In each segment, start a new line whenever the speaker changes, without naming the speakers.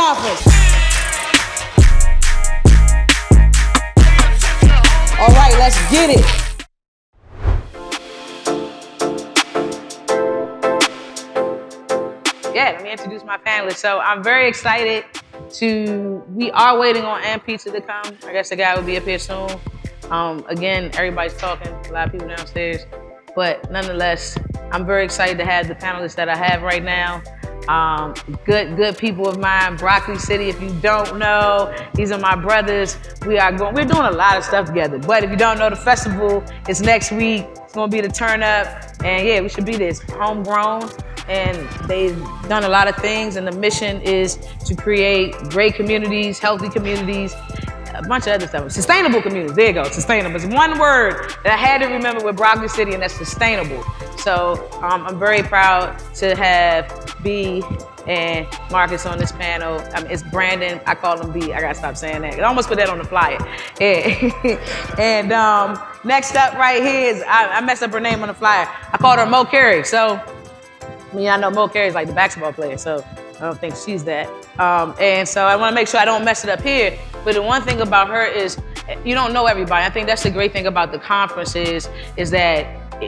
Conference. All right, let's get it. Yeah, let me introduce my panelists. So I'm very excited we are waiting on Pizza to come. I guess the guy will be up here soon. Again, everybody's talking, a lot of people downstairs. But nonetheless, I'm very excited to have the panelists that I have right now. Good people of mine, Broccoli City, if you don't know, these are my brothers. We're doing a lot of stuff together. But if you don't know, the festival is next week. It's gonna be the turn up. And yeah, we should be there. It's homegrown. And they've done a lot of things, and the mission is to create great communities, healthy communities, a bunch of other stuff. Sustainable communities, there you go, sustainable. It's one word that I had to remember with Broccoli City, and that's sustainable. So I'm very proud to have B and Marcus on this panel. It's Brandon, I call him B, I gotta stop saying that. I almost put that on the flyer. Yeah. And next up right here is, I messed up her name on the flyer. I called her Mo Carey, so, I know Mo Carey's like the basketball player, so I don't think she's that. And so I want to make sure I don't mess it up here. But the one thing about her is you don't know everybody. I think that's the great thing about the conference is that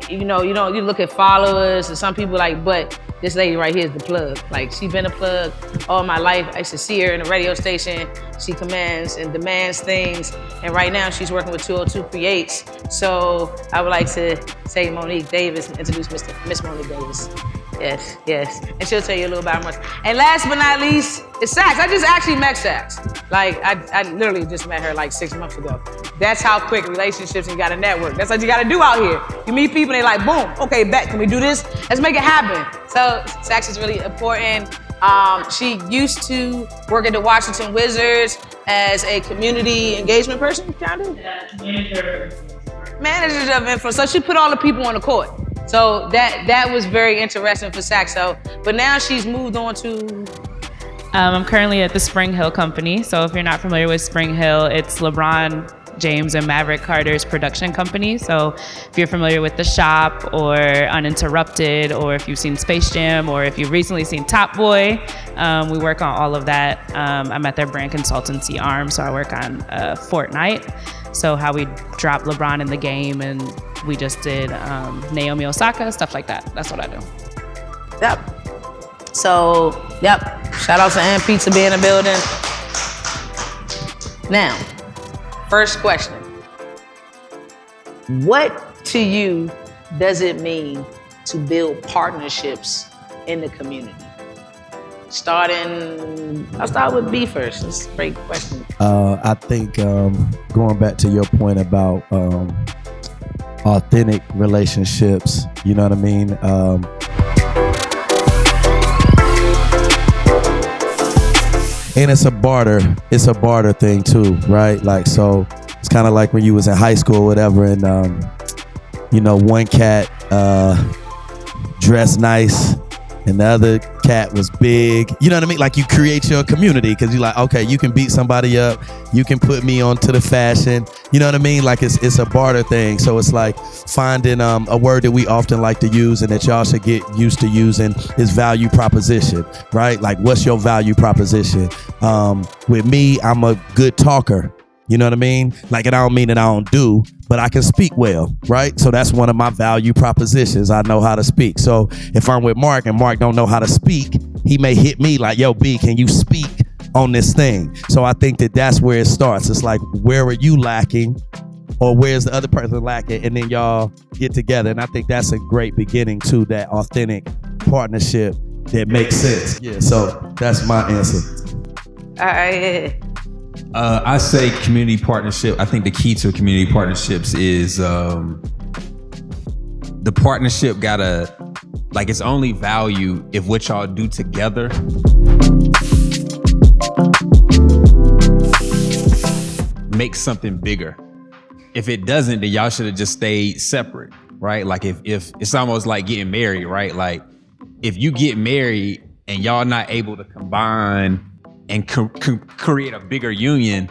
you look at followers and some people but this lady right here is the plug. Like, she's been a plug all my life. I used to see her in the radio station. She commands and demands things. And right now she's working with 202 Creates. So I would like to say Monique Davis, introduce Miss Monique Davis. Yes. And she'll tell you a little about her. And last but not least, it's Sax. I just actually met Sax. Like, I literally just met her like 6 months ago. That's how quick relationships, and you gotta network. That's what you gotta do out here. You meet people and they're like, boom, okay, bet, can we do this? Let's make it happen. So Sax is really important. She used to work at the Washington Wizards as a community engagement person, kind of?
Yeah,
Manager of influence. So she put all the people on the court. So that was very interesting for Saxo. But now she's moved on to...
I'm currently at the Spring Hill Company. So if you're not familiar with Spring Hill, it's LeBron James and Maverick Carter's production company. So if you're familiar with The Shop or Uninterrupted, or if you've seen Space Jam, or if you've recently seen Top Boy, we work on all of that. I'm at their brand consultancy arm, so I work on Fortnite. So how we drop LeBron in the game, and we just did Naomi Osaka, stuff like that. That's what I do.
Yep. So, shout out to Ann Pizza being in the building. Now, first question. What to you does it mean to build partnerships in the community? I'll start with B first. That's a great question.
I think going back to your point about authentic relationships, you know what I mean? And it's a barter thing too, right? Like, so it's kind of like when you was in high school or whatever, and one cat dressed nice and the other cat was big. You know what I mean? Like, you create your community because you're like, okay, you can beat somebody up, you can put me onto the fashion. You know what I mean? Like, it's a barter thing. So it's like finding a word that we often like to use and that y'all should get used to using is value proposition, right? Like, what's your value proposition? With me, I'm a good talker. You know what I mean? Like, and I don't mean that I don't do, but I can speak well, right? So that's one of my value propositions. I know how to speak. So if I'm with Mark and Mark don't know how to speak, he may hit me like, yo, B, can you speak on this thing? So I think that that's where it starts. It's like, where are you lacking? Or where's the other person lacking? And then y'all get together. And I think that's a great beginning to that authentic partnership that makes sense. Yeah, so that's my answer.
All right.
I say community partnership. I think the key to community partnerships is the partnership gotta, like, it's only value if what y'all do together makes something bigger. If it doesn't, then y'all should have just stayed separate, right? Like, if it's almost like getting married, right? Like, if you get married and y'all not able to combine and create a bigger union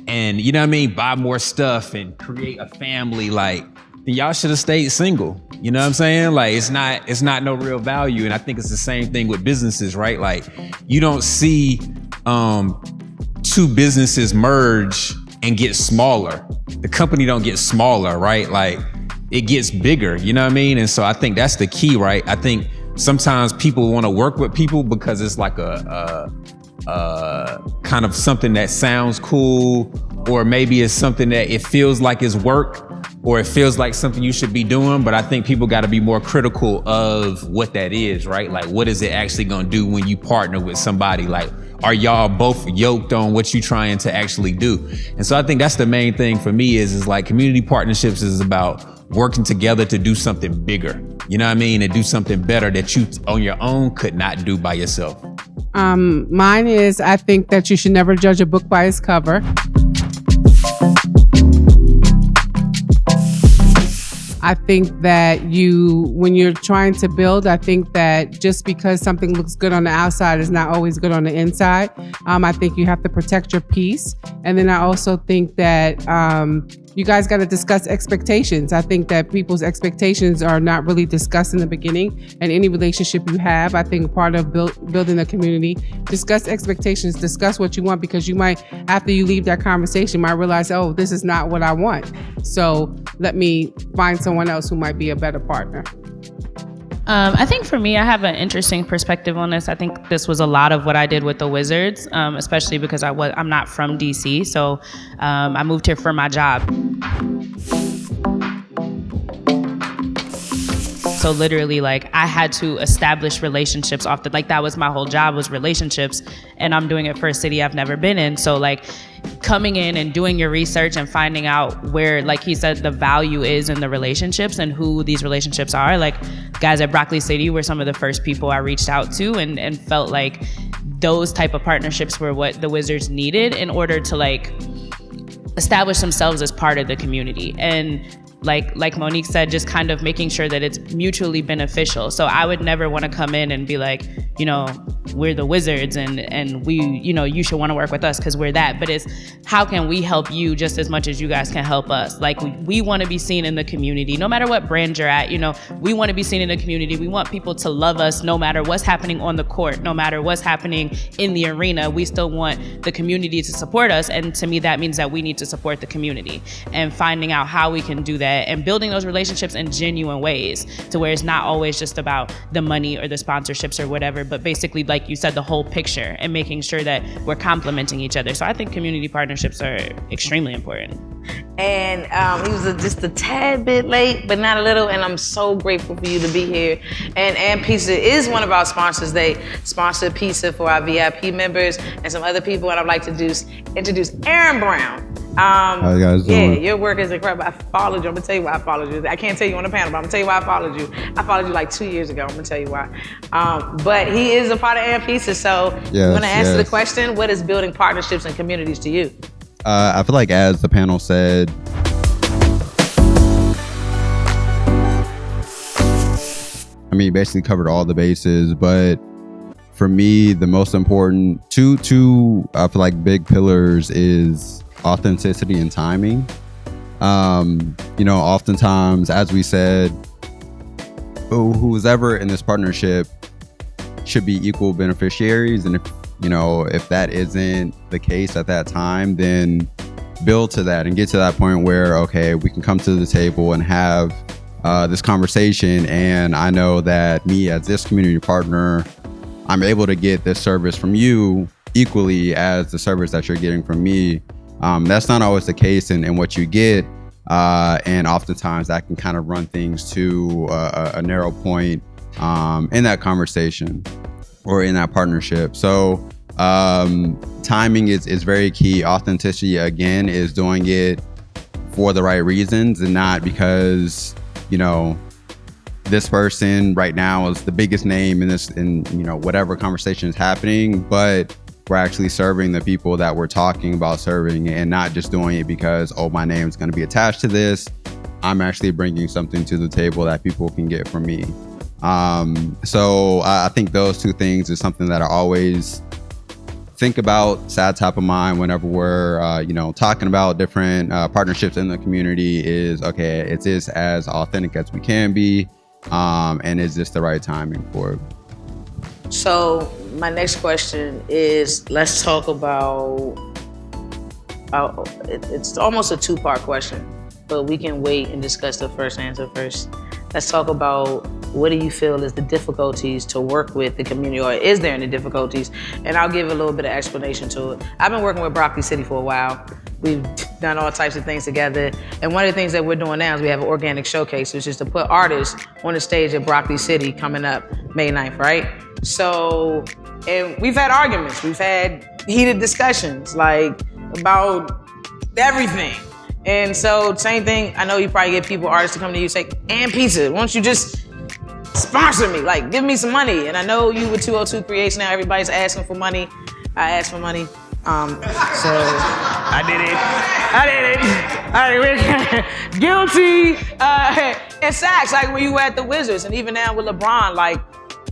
and, you know what I mean, buy more stuff and create a family, like, then y'all should have stayed single. You know what I'm saying? Like, it's not no real value. And I think it's the same thing with businesses, right? Like, you don't see two businesses merge and get smaller. The company don't get smaller, right? Like it gets bigger, you know what I mean? And so I think that's the key, right? I think sometimes people want to work with people because it's like a kind of something that sounds cool, or maybe it's something that it feels like is work, or it feels like something you should be doing. But I think people got to be more critical of what that is, right? Like, what is it actually going to do when you partner with somebody? Like, are y'all both yoked on what you trying to actually do? And so I think that's the main thing for me is like community partnerships is about working together to do something bigger, you know what I mean? And do something better that you on your own could not do by yourself.
Mine is, I think that you should never judge a book by its cover. I think that when you're trying to build, I think that just because something looks good on the outside is not always good on the inside. I think you have to protect your peace. And then I also think that you guys got to discuss expectations. I think that people's expectations are not really discussed in the beginning. And any relationship you have, I think part of building a community, discuss expectations, discuss what you want, because you might, after you leave that conversation, might realize, oh, this is not what I want. So let me find someone else who might be a better partner.
I think for me, I have an interesting perspective on this. I think this was a lot of what I did with the Wizards, especially because I'm not from DC. So I moved here for my job. So literally, like, I had to establish relationships often. Like, that was my whole job, was relationships. And I'm doing it for a city I've never been in. So like coming in and doing your research and finding out where, like he said, the value is in the relationships and who these relationships are. Like, guys at Broccoli City were some of the first people I reached out to and felt like those type of partnerships were what the Wizards needed in order to like establish themselves as part of the community. And like Monique said, just kind of making sure that it's mutually beneficial. So I would never want to come in and be like, you know, we're the Wizards and we, you know, you should want to work with us because we're that. But it's how can we help you just as much as you guys can help us? Like, we want to be seen in the community, no matter what brand you're at. You know, we want to be seen in the community. We want people to love us no matter what's happening on the court, no matter what's happening in the arena. We still want the community to support us. And to me, that means that we need to support the community, and finding out how we can do that and building those relationships in genuine ways to where it's not always just about the money or the sponsorships or whatever, but basically, like you said, the whole picture and making sure that we're complementing each other. So I think community partnerships are extremely important.
And he was just a tad bit late, but not a little. And I'm so grateful for you to be here. And Pizza is one of our sponsors. They sponsor pizza for our VIP members and some other people. And I'd like to introduce Aaron Brown.
How you guys doing?
Yeah, your work is incredible. I followed you. I'm gonna tell you why I followed you. I can't tell you on the panel, but I'm gonna tell you why I followed you. I followed you like 2 years ago. I'm gonna tell you why. But he is a part of Aaron Pizza. So I'm gonna answer the question: what is building partnerships and communities to you?
I feel like, as the panel said, I mean, basically covered all the bases, but for me, the most important two I feel like big pillars is authenticity and timing. You know, oftentimes, as we said, who's ever in this partnership should be equal beneficiaries, and if that isn't the case at that time, then build to that and get to that point where, okay, we can come to the table and have this conversation, and I know that me as this community partner, I'm able to get this service from you equally as the service that you're getting from me. That's not always the case in what you get, and oftentimes that can kind of run things to a narrow point in that conversation or in that partnership. So timing is very key. Authenticity, again, is doing it for the right reasons and not because, you know, this person right now is the biggest name in whatever conversation is happening, but we're actually serving the people that we're talking about serving, and not just doing it because, oh, my name's going to be attached to this. I'm actually bringing something to the table that people can get from me. So I think those two things is something that I always think about, it's at top of mind whenever we're, talking about different partnerships in the community is, okay, is this as authentic as we can be? And is this the right timing for it?
So my next question is, let's talk about, it's almost a two-part question, but we can wait and discuss the first answer first. Let's talk about, what do you feel is the difficulties to work with the community, or is there any difficulties? And I'll give a little bit of explanation to it. I've been working with Broccoli City for a while. We've done all types of things together. And one of the things that we're doing now is we have an organic showcase, which is to put artists on the stage at Broccoli City coming up May 9th, right? So, and we've had arguments, we've had heated discussions, like about everything. And so, same thing, I know you probably get people, artists to come to you and say, and pizza, why don't you just sponsor me, like give me some money. And I know you with 202 Creation now, everybody's asking for money. I asked for money. So I did it. Guilty. And Saks, like when you were at the Wizards, and even now with LeBron, like,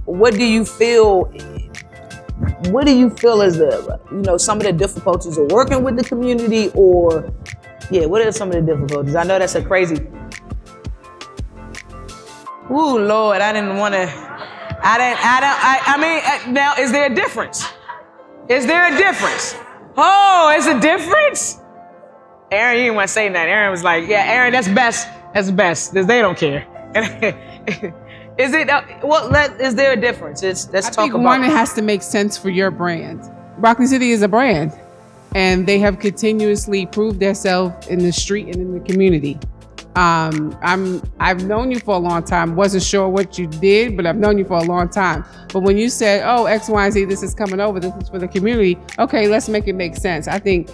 what do you feel is the, some of the difficulties of working with the community, or, what are some of the difficulties? I know that's a crazy. Ooh, Lord, I mean, now, is there a difference? Is there a difference? Oh, it's a difference? Aaron, you didn't want to say that. Aaron was like, yeah, Aaron, that's best. That's best. They don't care. Is there a difference? Let's talk about. I think
one, it has to make sense for your brand. Broccoli City is a brand, and they have continuously proved themselves in the street and in the community. I've known you for a long time. Wasn't sure what you did, but I've known you for a long time. But when you said, oh, X, Y, and Z, this is coming over, this is for the community. Okay, let's make it make sense. I think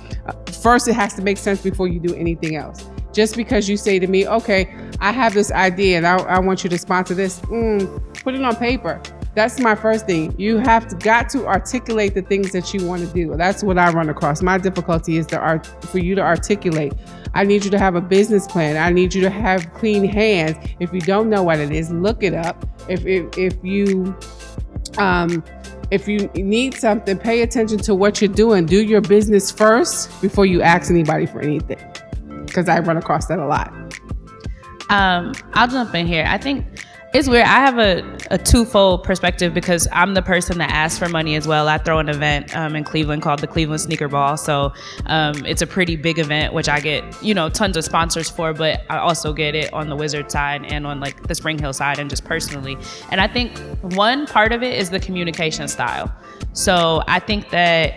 first it has to make sense before you do anything else. Just because you say to me, okay, I have this idea and I want you to sponsor this, put it on paper. That's my first thing. You have got to articulate the things that you want to do. That's what I run across. My difficulty is for you to articulate. I need you to have a business plan. I need you to have clean hands. If you don't know what it is, look it up. If you need something, pay attention to what you're doing. Do your business first before you ask anybody for anything. Because I run across that a lot.
I'll jump in here. I think it's weird. I have a twofold perspective because I'm the person that asks for money as well. I throw an event in Cleveland called the Cleveland Sneaker Ball. So it's a pretty big event, which I get, tons of sponsors for, but I also get it on the Wizard side and on like the Spring Hill side and just personally. And I think one part of it is the communication style. So I think that,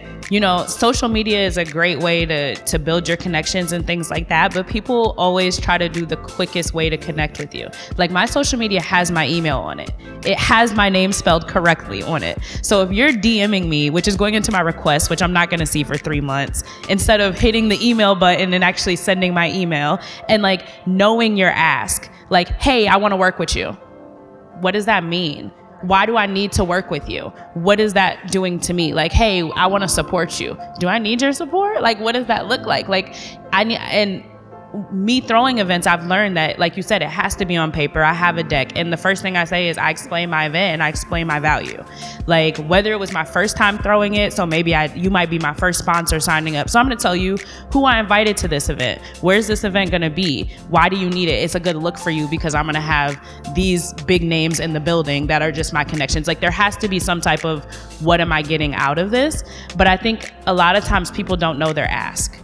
social media is a great way to build your connections and things like that. But people always try to do the quickest way to connect with you. Like my social media has my email on it. It has my name spelled correctly on it. So if you're DMing me, which is going into my request, which I'm not going to see for 3 months, instead of hitting the email button and actually sending my email and like knowing your ask, like, hey, I want to work with you. What does that mean? Why do I need to work with you? What is that doing to me? Like, hey, I want to support you. Do I need your support? Like, what does that look like? Like, and me throwing events, I've learned that, like you said, it has to be on paper. I have a deck. And the first thing I say is I explain my event and I explain my value. Like whether it was my first time throwing it, so maybe you might be my first sponsor signing up. So I'm going to tell you who I invited to this event. Where's this event going to be? Why do you need it? It's a good look for you because I'm going to have these big names in the building that are just my connections. Like there has to be some type of what am I getting out of this? But I think a lot of times people don't know their ask.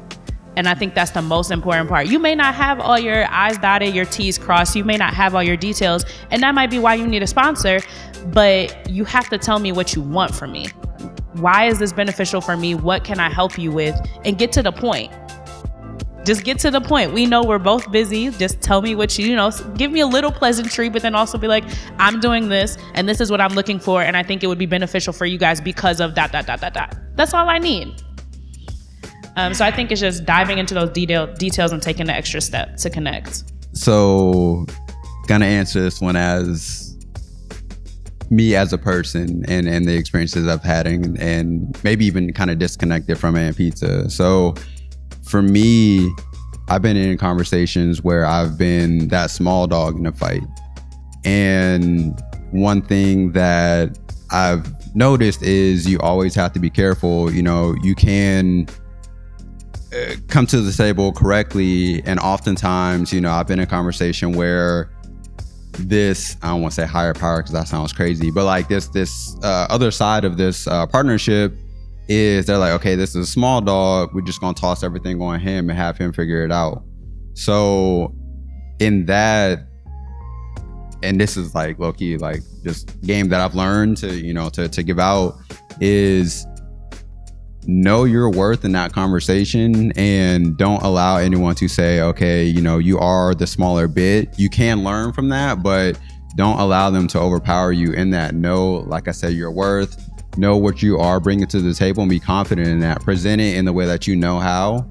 And I think that's the most important part. You may not have all your I's dotted, your T's crossed. You may not have all your details. And that might be why you need a sponsor. But you have to tell me what you want from me. Why is this beneficial for me? What can I help you with? And get to the point. Just get to the point. We know we're both busy. Just tell me what give me a little pleasantry, but then also be like, I'm doing this and this is what I'm looking for. And I think it would be beneficial for you guys because of ... That's all I need. So I think it's just diving into those details and taking the extra step to connect.
So gonna answer this one as me as a person and the experiences I've had and maybe even kind of disconnected from And Pizza. So for me, I've been in conversations where I've been that small dog in a fight. And one thing that I've noticed is you always have to be careful. You can come to the table correctly, and oftentimes I've been in a conversation where this, I don't want to say higher power because that sounds crazy, but like this other side of this partnership is they're like, okay, this is a small dog. We're just going to toss everything on him and have him figure it out. So in that, and this is like low-key, like just game that I've learned to, you know, to give out is know your worth in that conversation and don't allow anyone to say, okay, you know, you are the smaller bit. You can learn from that, but don't allow them to overpower you in that. Know, like I said, your worth, know what you are bringing to the table and be confident in that. Present it in the way that you know how.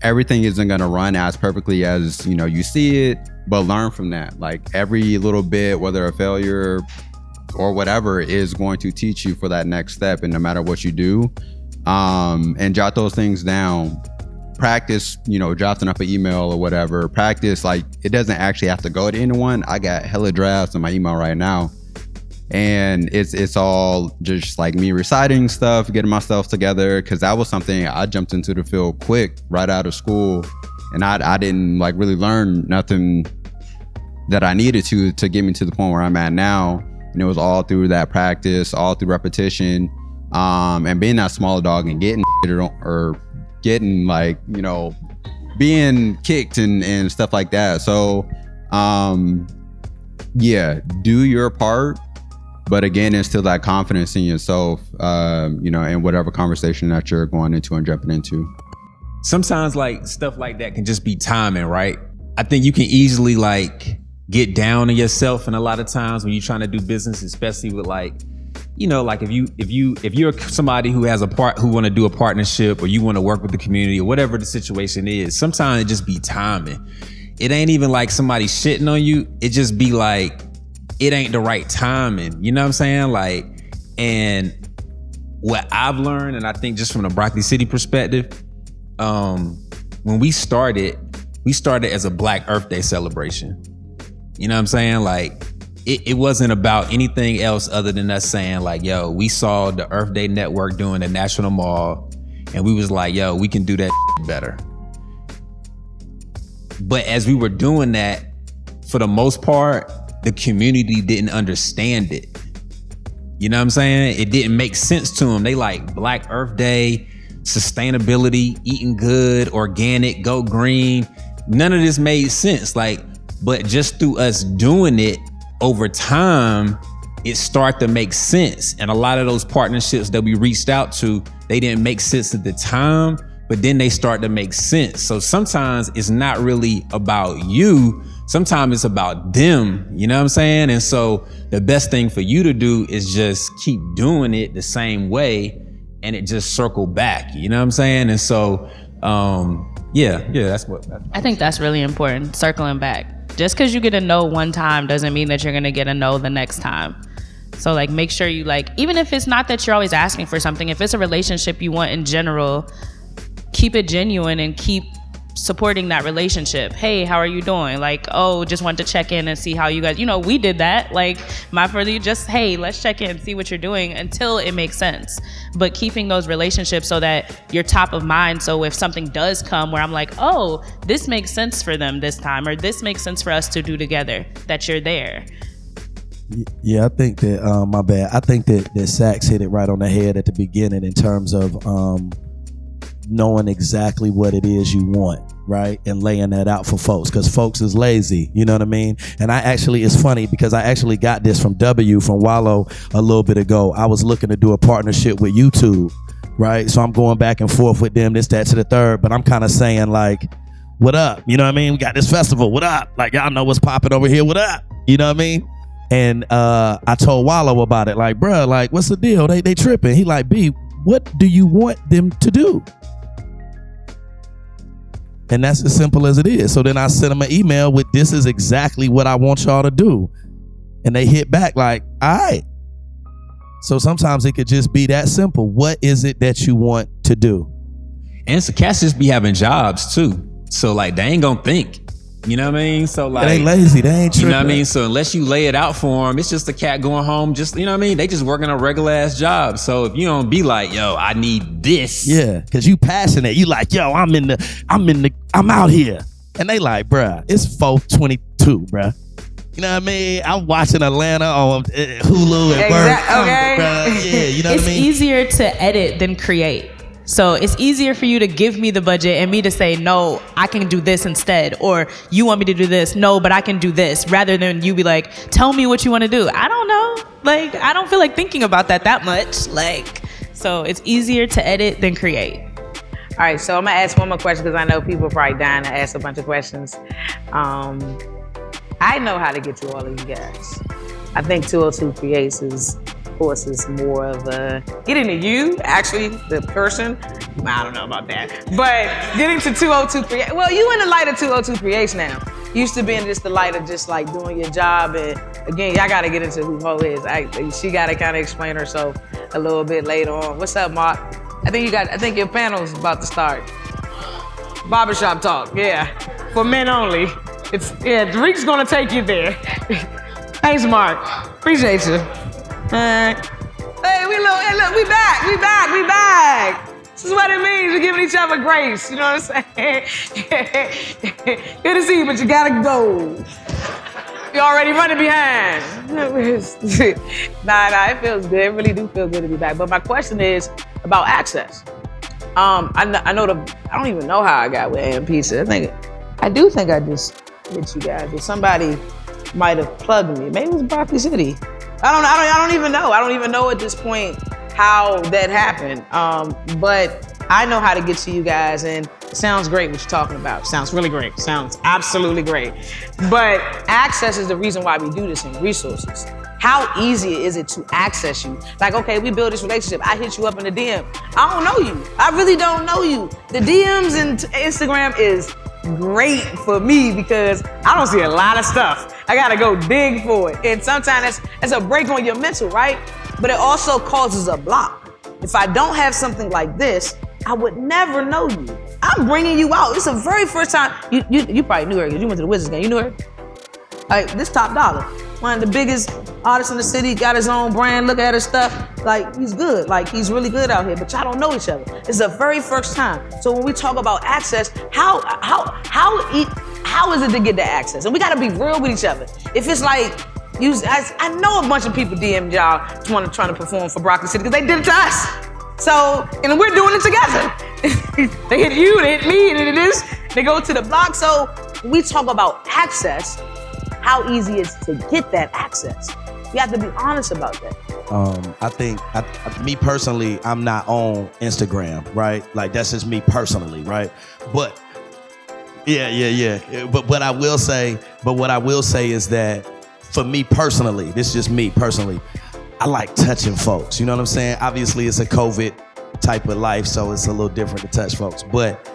Everything isn't going to run as perfectly as, you know, you see it, but learn from that. Like every little bit, whether a failure or whatever, is going to teach you for that next step. And no matter what you do, and jot those things down. Practice, you know, drafting up an email or whatever. Practice, like, it doesn't actually have to go to anyone. I got hella drafts in my email right now, and it's all just like me reciting stuff, getting myself together, because that was something I jumped into the field quick right out of school, and I didn't like really learn nothing that I needed to get me to the point where I'm at now. And it was all through that practice, all through repetition. And being that smaller dog and getting or getting like, you know, being kicked and stuff like that. So, yeah, do your part, but again, instill that confidence in yourself, you know, in whatever conversation that you're going into and jumping into.
Sometimes like stuff like that can just be timing, right? I think you can easily like get down on yourself, and a lot of times when you're trying to do business, especially with like, you know, like if you're somebody who has who want to do a partnership, or you want to work with the community, or whatever the situation is, sometimes it just be timing. It ain't even like somebody shitting on you. It just be like, it ain't the right timing. You know what I'm saying? Like, and what I've learned, and I think just from the Broccoli City perspective, when we started as a Black Earth Day celebration. You know what I'm saying? Like, it wasn't about anything else other than us saying like, yo, we saw the Earth Day Network doing the National Mall, and we was like, yo, we can do that better. But as we were doing that, for the most part, the community didn't understand it. You know what I'm saying? It didn't make sense to them. They like Black Earth Day, sustainability, eating good, organic, go green. None of this made sense. Like, but just through us doing it, over time, it started to make sense. And a lot of those partnerships that we reached out to, they didn't make sense at the time, but then they start to make sense. So sometimes it's not really about you. Sometimes it's about them, you know what I'm saying? And so the best thing for you to do is just keep doing it the same way, and it just circle back, you know what I'm saying? And so, yeah, that's what
I think that's really important, circling back. Just because you get a no one time doesn't mean that you're gonna get a no the next time. So like, make sure you like, even if it's not that you're always asking for something, if it's a relationship you want in general, keep it genuine and keep supporting that relationship. Hey, how are you doing? Like, oh, just want to check in and see how you guys, you know, we did that. Like, my further, just, hey, let's check in and see what you're doing until it makes sense. But keeping those relationships so that you're top of mind. So if something does come where I'm like, oh, this makes sense for them this time, or this makes sense for us to do together, that you're there.
Yeah, I think that, my bad. I think that Sax hit it right on the head at the beginning in terms of, knowing exactly what it is you want, right? And laying that out for folks, because folks is lazy, you know what I mean? And it's funny because I actually got this from Wallow a little bit ago. I was looking to do a partnership with YouTube, right? So I'm going back and forth with them, this, that, to the third, but I'm kind of saying like, what up? You know what I mean? We got this festival, what up? Like, y'all know what's popping over here, what up? You know what I mean? And I told Wallow about it, like, bruh, like, what's the deal? They tripping. He like, B, what do you want them to do? And that's as simple as it is. So then I sent them an email with, this is exactly what I want y'all to do. And they hit back like, all right. So sometimes it could just be that simple. What is it that you want to do?
And so cats just be having jobs too. So like, they ain't gonna think. You know what I mean? So like,
they ain't lazy, they ain't tripping.
You know what I mean? So unless you lay it out for them, it's just a cat going home, just, you know what I mean? They just working a regular ass job. So if you don't be like, yo, I need this.
Yeah, cause you passionate. You like, yo, I'm out here. And they like, bruh, it's 4:22, bruh. You know what I mean? I'm watching Atlanta on Hulu and
Okay.
Yeah, you know what I
It's
mean?
easier to edit than create. So it's easier for you to give me the budget and me to say, no, I can do this instead. Or you want me to do this? No, but I can do this. Rather than you be like, tell me what you want to do. I don't know. Like, I don't feel like thinking about that much. Like, so it's easier to edit than create.
All right, so I'm gonna ask one more question because I know people are probably dying to ask a bunch of questions. I know how to get to all of you guys. I think 202 Creates is, of course, is more of a getting to you, actually, the person. I don't know about that. But getting to 202 Creates, well, you in the light of 202 Creates now. Used to be in just the light of just like doing your job. And again, y'all gotta get into who Mo is. She gotta kind of explain herself a little bit later on. What's up, Mark? I think your panel's about to start. Barbershop talk, yeah. For men only. Reek's gonna take you there. Thanks, Mark. Appreciate you. Hey, look, we back. This is what it means. We're giving each other grace. You know what I'm saying? Good to see you, but you gotta go. You're already running behind. Nah, it feels good. It really do feel good to be back. But my question is about access. I don't even know how I got with AM Pizza. I do think I just hit you guys. Or somebody might have plugged me. Maybe it was Broccoli City. I don't even know. I don't even know at this point how that happened. But I know how to get to you guys, and it sounds great what you're talking about. Sounds really great. Sounds absolutely great. But access is the reason why we do this, and resources. How easy is it to access you? Like, okay, we build this relationship. I hit you up in the DM. I don't know you. I really don't know you. The DMs and Instagram is great for me because I don't see a lot of stuff. I gotta go dig for it. And sometimes that's a break on your mental, right? But it also causes a block. If I don't have something like this, I would never know you. I'm bringing you out. It's the very first time. You probably knew her because you went to the Wizards game. You knew her? Like, this Top Dollar. One of the biggest artists in the city, got his own brand, look at his stuff. Like, he's good. Like, he's really good out here, but y'all don't know each other. It's the very first time. So when we talk about access, how is it to get that access? And we gotta be real with each other. If it's like, I know a bunch of people DM'd y'all trying to perform for Broccoli City because they did it to us. So, and we're doing it together. They hit you, they hit me, and it is. They go to the block. So when we talk about access, how easy it is to get that access. You have to be honest about that.
I think, me personally, I'm not on Instagram, right? Like, that's just me personally, right? But, yeah. But what I will say is that for me personally, this is just me personally, I like touching folks. You know what I'm saying? Obviously, it's a COVID type of life, so it's a little different to touch folks. But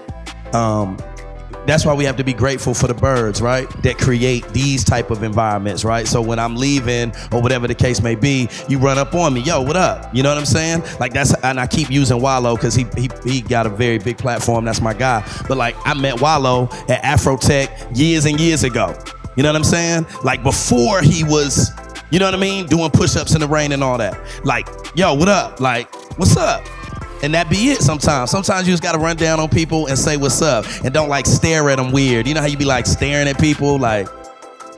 that's why we have to be grateful for the birds, right? That create these type of environments, right? So when I'm leaving or whatever the case may be, you run up on me, yo, what up? You know what I'm saying? Like, and I keep using Wallow because he got a very big platform. That's my guy. But like, I met Wallow at Afrotech years and years ago. You know what I'm saying? Like, before he was, you know what I mean? Doing push-ups in the rain and all that. Like, yo, what up? Like, what's up? And that be it sometimes. Sometimes you just gotta run down on people and say what's up. And don't like stare at them weird. You know how you be like staring at people like,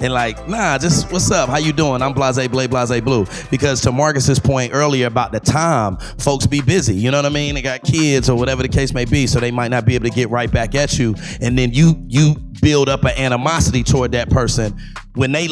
and like, nah, just what's up? How you doing? I'm blase, blase, blue. Because to Marcus's point earlier about the time, folks be busy. You know what I mean? They got kids or whatever the case may be, so they might not be able to get right back at you. And then you build up an animosity toward that person when they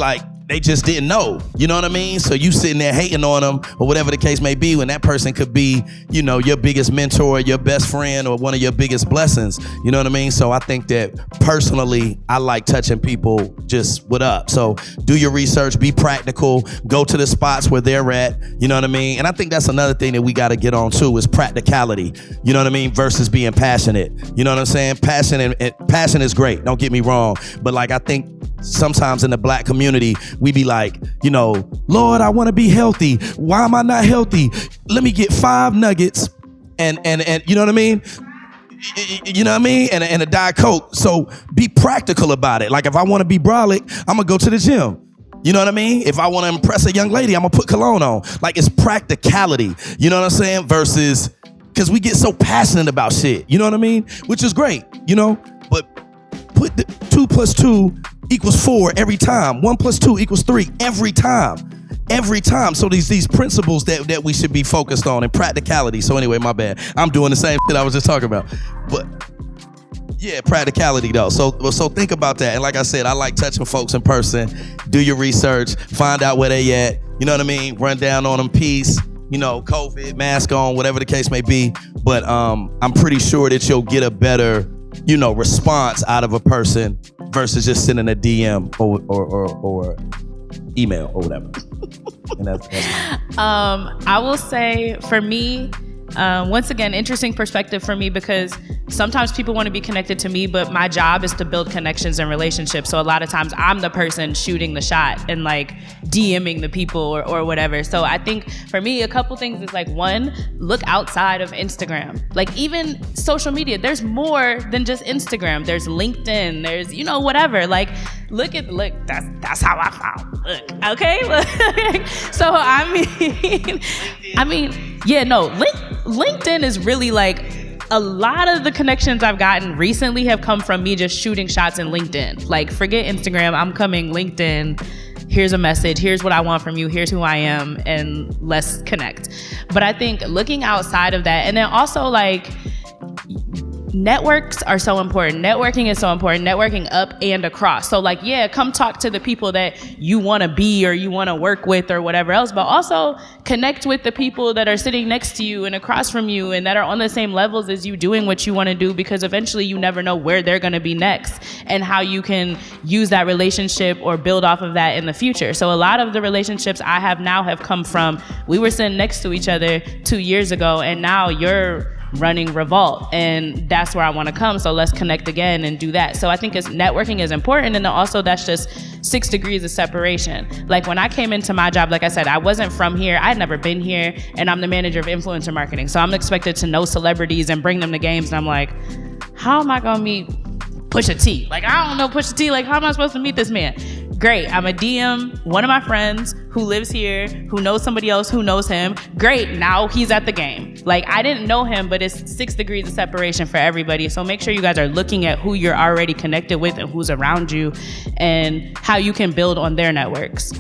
just didn't know, you know what I mean? So you sitting there hating on them or whatever the case may be when that person could be, you know, your biggest mentor, your best friend, or one of your biggest blessings, you know what I mean? So I think that personally, I like touching people just what up. So do your research, be practical, go to the spots where they're at, you know what I mean? And I think that's another thing that we got to get on too is practicality, you know what I mean? Versus being passionate, you know what I'm saying? Passion is great, don't get me wrong. But like, I think sometimes in the Black community, we be like, you know, Lord, I want to be healthy. Why am I not healthy? Let me get 5 nuggets and you know what I mean? You know what I mean? And a Diet Coke. So be practical about it. Like, if I want to be brolic, I'm going to go to the gym. You know what I mean? If I want to impress a young lady, I'm going to put cologne on. Like, it's practicality. You know what I'm saying? Versus, because we get so passionate about shit. You know what I mean? Which is great, you know? But put the 2 + 2 equals 4 every time. 1 + 2 = 3 every time. Every time. So these principles that we should be focused on and practicality. So anyway, my bad. I'm doing the same shit I was just talking about. But yeah, practicality though. So think about that. And like I said, I like touching folks in person. Do your research, find out where they at. You know what I mean? Run down on them, peace. You know, COVID, mask on, whatever the case may be. But I'm pretty sure that you'll get a better, you know, response out of a person versus just sending a DM or email or whatever. And that's
I will say for me, once again, interesting perspective for me, because sometimes people want to be connected to me, but my job is to build connections and relationships. So a lot of times I'm the person shooting the shot and like DMing the people or whatever. So I think for me, a couple things is like, one, look outside of Instagram. Like even social media, there's more than just Instagram. There's LinkedIn, there's, you know, whatever. Like look, that's how I found. Look, okay? So I mean, yeah, no, LinkedIn is really like, a lot of the connections I've gotten recently have come from me just shooting shots in LinkedIn. Like, forget Instagram, I'm coming LinkedIn. Here's a message. Here's what I want from you. Here's who I am, and let's connect. But I think looking outside of that, and then also like, networks are so important. Networking is so important. Networking up and across. So like, yeah, come talk to the people that you want to be or you want to work with or whatever else, but also connect with the people that are sitting next to you and across from you and that are on the same levels as you doing what you want to do, because eventually you never know where they're going to be next and how you can use that relationship or build off of that in the future. So a lot of the relationships I have now have come from, we were sitting next to each other 2 years ago and now you're running Revolt, and that's where I want to come. So let's connect again and do that. So I think networking is important, and then also that's just 6 degrees of separation. Like when I came into my job, like I said, I wasn't from here. I'd never been here, and I'm the manager of influencer marketing. So I'm expected to know celebrities and bring them to games, and I'm like, how am I gonna meet Pusha T? Like, I don't know Pusha T. Like, how am I supposed to meet this man? Great, I'm a DM, one of my friends who lives here, who knows somebody else who knows him. Great, now he's at the game. Like, I didn't know him, but it's 6 degrees of separation for everybody. So make sure you guys are looking at who you're already connected with and who's around you and how you can build on their networks.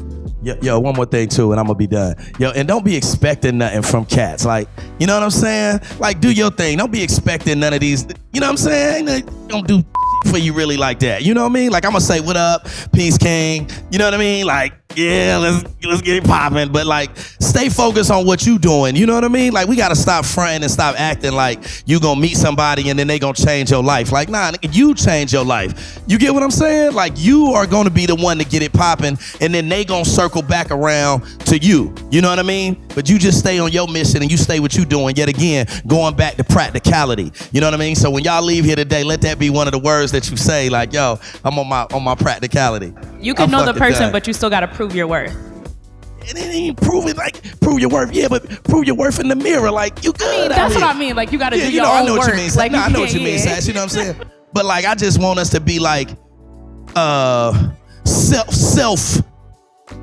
Yo, one more thing too, and I'm gonna be done. Yo, and don't be expecting nothing from cats. Like, you know what I'm saying? Like, do your thing. Don't be expecting none of these, you know what I'm saying? Don't do for you really like that. You know what I mean? Like, I'm gonna say, what up, Peace King? You know what I mean? Like, yeah, let's get it popping. But like, stay focused on what you doing. You know what I mean? Like, we gotta stop fronting and stop acting like you gonna meet somebody and then they gonna change your life. Like, nah, nigga, you change your life. You get what I'm saying? Like, you are gonna be the one to get it popping, and then they gonna circle back around to you. You know what I mean? But you just stay on your mission and you stay what you doing. Yet again, going back to practicality. You know what I mean? So when y'all leave here today, let that be one of the words that you say. Like, yo, I'm on my practicality.
You can know the person, but you still gotta prove your worth.
And it ain't prove your worth. Yeah, but prove your worth in the mirror. Like, you good.
I mean, that's what I mean. Like, you gotta do your own work.
I know what you mean. Like, I know what you mean, Sash. You know what I'm saying? But like, I just want us to be like, self,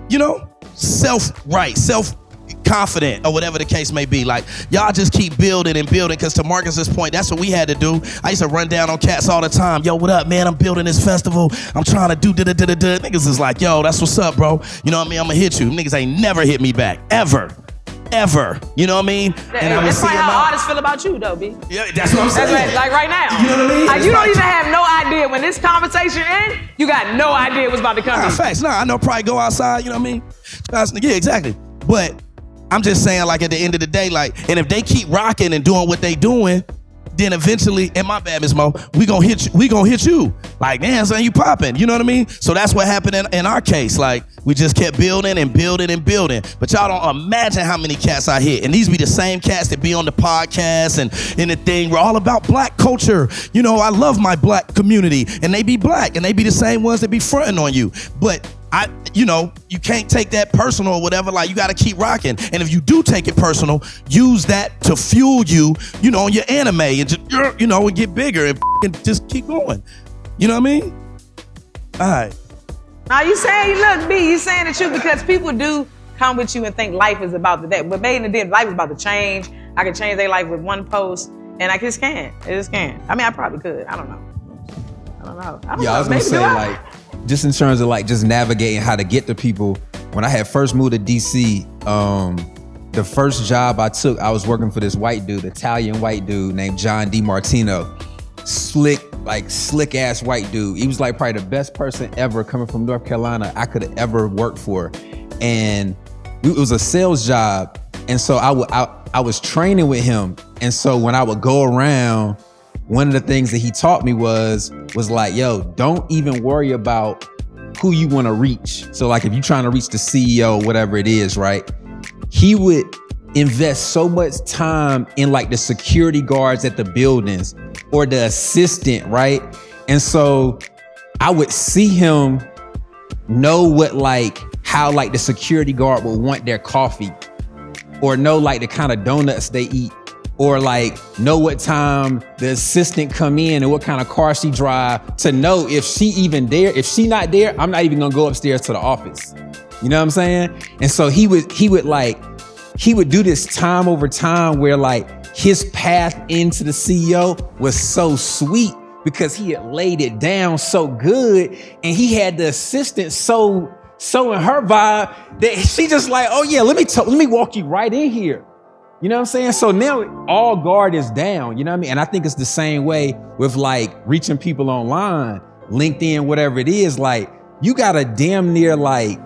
you know, self-confident, or whatever the case may be. Like, y'all just keep building and building, because to Marcus's point, that's what we had to do. I used to run down on cats all the time. Yo, what up, man? I'm building this festival. I'm trying to do da-da-da-da-da. Niggas is like, yo, that's what's up, bro. You know what I mean? I'm gonna hit you. Niggas ain't never hit me back. Ever. You know what I mean? And I
that's probably how artists feel about you, though, B.
Yeah, that's what I'm saying.
That's like right now.
You know what I mean?
Like, you don't even have no idea. When this conversation ends, you got no idea what's about to come.
Facts. I know probably go outside, you know what I mean? Yeah, exactly. But I'm just saying, like, at the end of the day, like, and if they keep rocking and doing what they doing, then eventually, and my bad, Miss Mo, we gonna hit you. Like, man, son, you popping. You know what I mean? So that's what happened in our case. Like, we just kept building and building and building. But y'all don't imagine how many cats I hit. And these be the same cats that be on the podcast and in the thing. We're all about black culture. You know, I love my black community. And they be black. And they be the same ones that be fronting on you. But you can't take that personal or whatever. Like, you got to keep rocking. And if you do take it personal, use that to fuel you, on your anime and just, and get bigger and just keep going. You know what I mean? All right.
Now you saying, look, B, you saying the truth, because people do come with you and think life is about that. But made in the day, life is about to change. I can change their life with one post, and I just can't. I just can't. I mean, I probably could. I don't know. I don't know. I don't
Yeah,
know.
I was gonna
Maybe
say
do I?
like, just in terms of like just navigating how to get to people. When I had first moved to DC, the first job I took, I was working for this white dude, Italian white dude named John DiMartino. Slick ass white dude. He was like probably the best person ever coming from North Carolina I could have ever worked for. And it was a sales job. And so I was training with him. And so when I would go around, one of the things that he taught me was like, yo, don't even worry about who you want to reach. So like if you're trying to reach the CEO, whatever it is, right? He would invest so much time in like the security guards at the buildings or the assistant, right? And so I would see him know what like how like the security guard would want their coffee, or know like the kind of donuts they eat, or like know what time the assistant come in and what kind of car she drive, to know if she even there. If she not there, I'm not even gonna go upstairs to the office. You know what I'm saying? And so he would do this time over time where like his path into the CEO was so sweet because he had laid it down so good, and he had the assistant so in her vibe that she just like, oh yeah, let me walk you right in here. You know what I'm saying? So now all guard is down, you know what I mean? And I think it's the same way with like reaching people online, LinkedIn, whatever it is. Like you gotta damn near like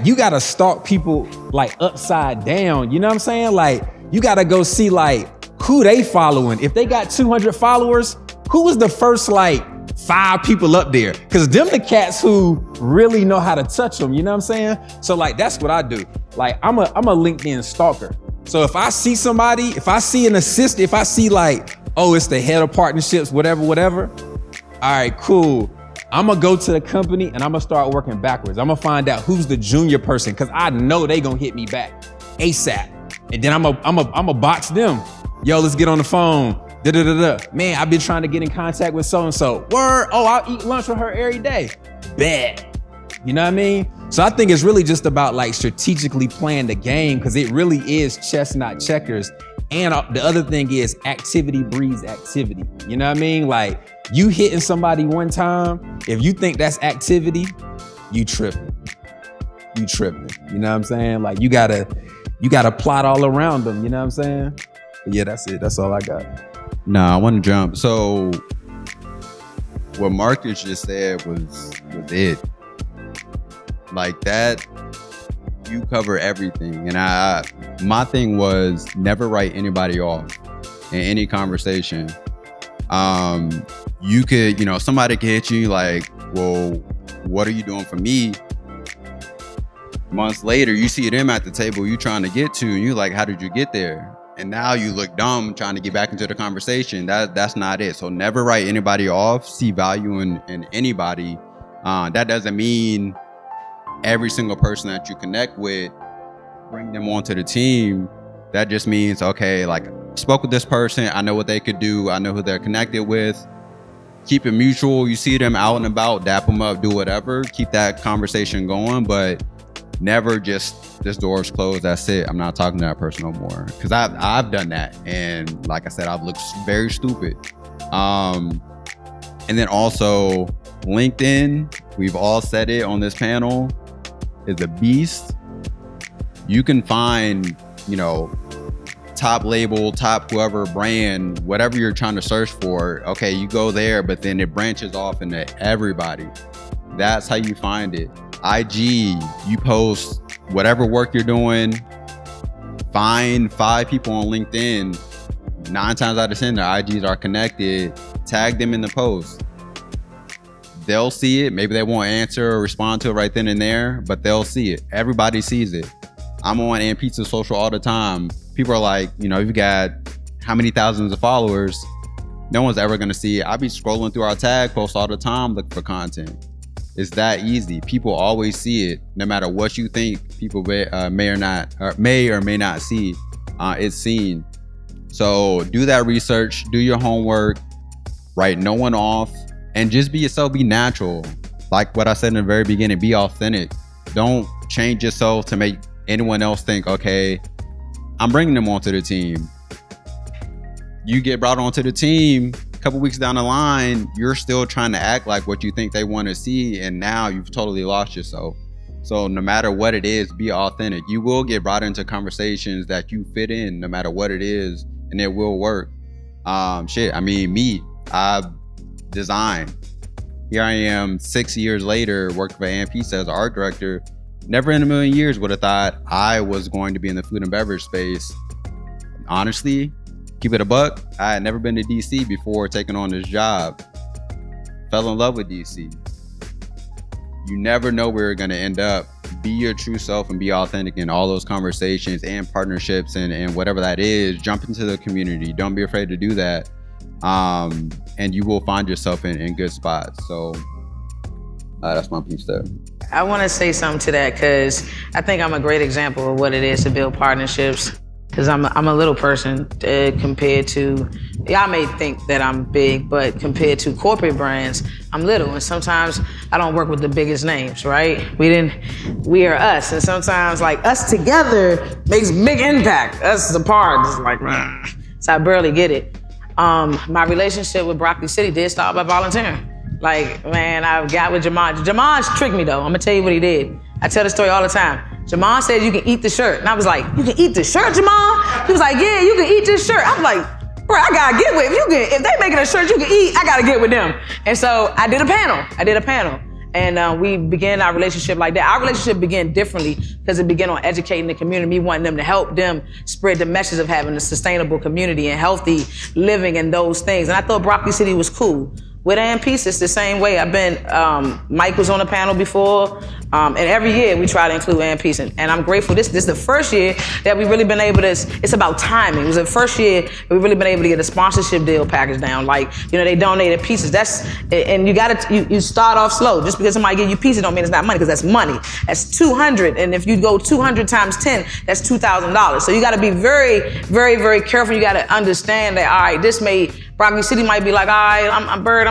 you gotta stalk people like upside down. You know what I'm saying? Like you gotta go see like who they following. If they got 200 followers, who was the first like 5 people up there? Cause them the cats who really know how to touch them. You know what I'm saying? So like, that's what I do. Like I'm a LinkedIn stalker. So if I see somebody, if I see an assistant, if I see like, oh, it's the head of partnerships, whatever. All right, cool. I'm gonna go to the company and I'm gonna start working backwards. I'm gonna find out who's the junior person, because I know they gonna hit me back ASAP. And then I'm gonna box them. Yo, let's get on the phone. Man, I've been trying to get in contact with so-and-so. Word, oh, I'll eat lunch with her every day. Bet. You know what I mean? So I think it's really just about like strategically playing the game, because it really is chess, not checkers. And the other thing is activity breeds activity. You know what I mean? Like you hitting somebody one time, if you think that's activity, you tripping. You know what I'm saying? Like you gotta plot all around them. You know what I'm saying? But yeah, that's it. That's all I got.
Nah, I want to jump. So what Marcus just said was it. Like that, you cover everything. And my thing was never write anybody off in any conversation. You could, somebody could hit you like, well, what are you doing for me? Months later, you see them at the table you trying to get to, and you're like, how did you get there? And now you look dumb trying to get back into the conversation. That's not it. So never write anybody off. See value in anybody. That doesn't mean every single person that you connect with, bring them onto the team. That just means, okay, like spoke with this person, I know what they could do, I know who they're connected with. Keep it mutual. You see them out and about, dap them up, do whatever, keep that conversation going, but never just this door's closed, that's it, I'm not talking to that person no more. Because I've done that, and like I said, I've looked very stupid. And then also LinkedIn, we've all said it on this panel, is a beast. You can find, top label, top whoever brand, whatever you're trying to search for. Okay, you go there, but then it branches off into everybody. That's how you find it. IG, you post whatever work you're doing, find 5 people on LinkedIn, 9 times out of 10 their IGs are connected, tag them in the post. They'll see it. Maybe they won't answer or respond to it right then and there, but they'll see it. Everybody sees it. I'm on And Pizza Social all the time. People are like, you've got how many thousands of followers? No one's ever gonna see it. I be scrolling through our tag posts all the time looking for content. It's that easy. People always see it. No matter what you think, people may or may not see. It's seen. So do that research. Do your homework. Write no one off. And just be yourself, be natural. Like what I said in the very beginning, be authentic. Don't change yourself to make anyone else think, okay, I'm bringing them onto the team. You get brought onto the team couple weeks down the line, you're still trying to act like what you think they want to see, and now you've totally lost yourself. So no matter what it is, be authentic. You will get brought into conversations that you fit in, no matter what it is, and it will work. I designed. Here I am 6 years later, working for AMP as an art director. Never in a million years would have thought I was going to be in the food and beverage space. Honestly, keep it a buck, I had never been to DC before taking on this job. Fell in love with DC. You never know where you're gonna end up. Be your true self and be authentic in all those conversations and partnerships and whatever that is. Jump into the community. Don't be afraid to do that. And you will find yourself in good spots. So that's my piece there.
I want to say something to that because I think I'm a great example of what it is to build partnerships. Because I'm a little person compared to, y'all may think that I'm big, but compared to corporate brands, I'm little. And sometimes I don't work with the biggest names, right? We are us. And sometimes like us together makes big impact. Us apart, it's like, so I barely get it. My relationship with Broccoli City did start by volunteering. Like, man, I got with Jamon. Jamon's tricked me though. I'm gonna tell you what he did. I tell the story all the time. Jamon said you can eat the shirt. And I was like, you can eat the shirt, Jamon? He was like, yeah, you can eat this shirt. I'm like, bro, I gotta get with, if they making a shirt you can eat, I gotta get with them. And so I did a panel. And we began our relationship like that. Our relationship began differently because it began on educating the community, me wanting them to help them spread the message of having a sustainable community and healthy living and those things. And I thought Broccoli City was cool. With AMP, it's the same way. Mike was on the panel before, and every year we try to include AMP, and I'm grateful. This is the first year that we've really been able to, it's about timing. It was the first year that we've really been able to get a sponsorship deal package down. Like, they donated pieces. And you start off slow. Just because somebody give you pieces don't mean it's not money, because that's money. That's 200, and if you go 200 times 10, that's $2,000. So you gotta be very, very, very careful. You gotta understand that, all right, Broccoli City might be like, all right, I'm Bird,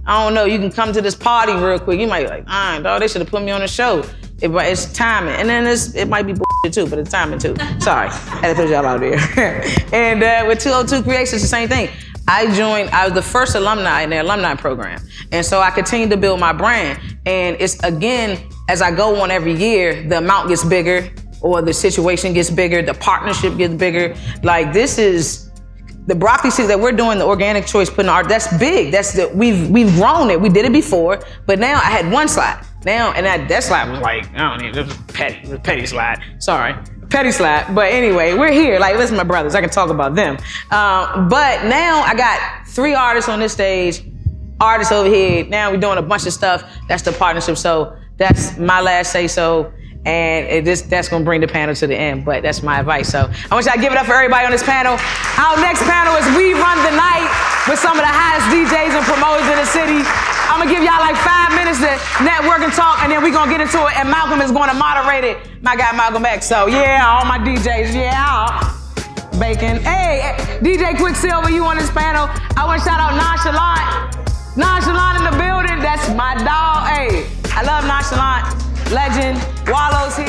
I don't know, you can come to this party real quick. You might be like, dog, they should have put me on the show. It's timing. And then it might be bullshit too, but it's timing too. Sorry, had to put y'all out there. And with 202 Creations, the same thing. I was the first alumni in their alumni program. And so I continued to build my brand. And it's, again, as I go on every year, the amount gets bigger, or the situation gets bigger, the partnership gets bigger. Like, this is, the Broccoli City that we're doing, the organic choice putting art, that's big. We've grown it. We did it before, but now I had one slide. Now, and that slide was like, I don't know, it was a petty slide. Sorry, petty slide. But anyway, we're here. Like, listen, my brothers, I can talk about them. But now I got 3 artists on this stage, artists over here. Now we're doing a bunch of stuff. That's the partnership. So that's my last say so. And that's gonna bring the panel to the end, but that's my advice. So I want y'all to give it up for everybody on this panel. Our next panel is We Run the Night with some of the hottest DJs and promoters in the city. I'm gonna give y'all like 5 minutes to network and talk, and then we're gonna get into it, and Malcolm is gonna moderate it. My guy Malcolm X. So yeah, all my DJs, yeah. Bacon. Hey, DJ Quicksilver, you on this panel. I wanna shout out Nonchalant. Nonchalant in the building, that's my dog. Hey, I love Nonchalant. Legend, Wallow's here.